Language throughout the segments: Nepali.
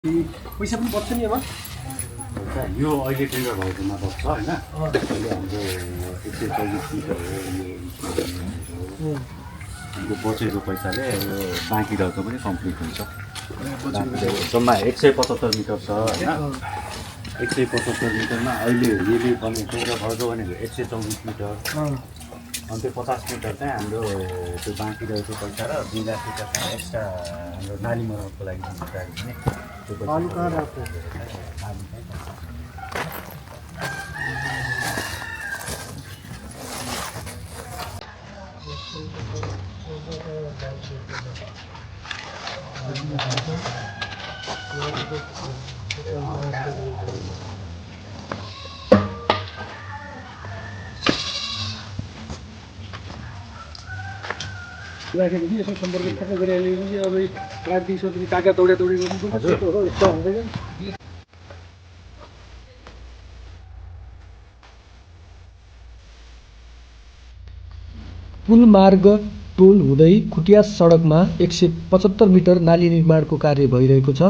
पैसा पनि बच्छ नि एमा यो अहिले टेन्डर भाउमा बस्छ होइन अहिले हाम्रो 140 मिटर हो यो हाम्रो बचेको पैसाले यो बाँकी रहेको पनि कम्प्लिट हुन्छ जम्मा 175 मिटर छ होइन 175 मिटरमा अहिले यदि भने टेन्डर भाउजो भनेको 124 मिटर अनि त्यो 50 मिटर चाहिँ हाम्रो त्यो बाँकी रहेको पैसा र 2 लाख रुपियाँ चाहिँ एक्स्ट्रा हाम्रो नाली मर्मतको लागि जिम्मेदारी पनि त्यो पैसा आलु कहाँ राख्यो राखेको कि यसो सम्पर्क ठ्याक्क गरिहालेपछि अब राति सोध्ने काका दौडा दौडी गर्नु यस्तो हुँदैन। पुल मार्ग टोल हुँदै खुटिया सडकमा 175 मिटर नाली निर्माणको कार्य भइरहेको छ।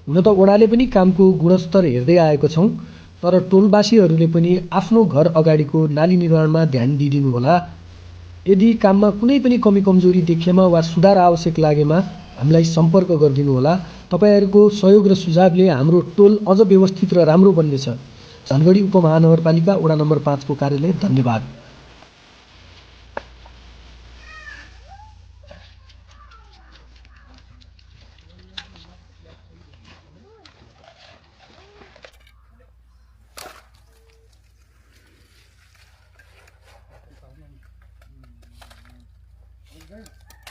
हुन त ओडाले पनि कामको गुणस्तर हेर्दै आएको छौँ, तर टोलवासीहरूले पनि आफ्नो घर अगाडिको नाली निर्माणमा ध्यान दिइदिनुहोला। यदि काममा कुनै पनि कमी कमजोरी देखिएमा वा सुधार आवश्यक लागेमा हामीलाई सम्पर्क गरिदिनुहोला। तपाईँहरूको सहयोग र सुझावले हाम्रो टोल अझ व्यवस्थित र राम्रो बन्नेछ। धनगढी उपमहानगरपालिका वडा नम्बर 5 को कार्यालय। धन्यवाद।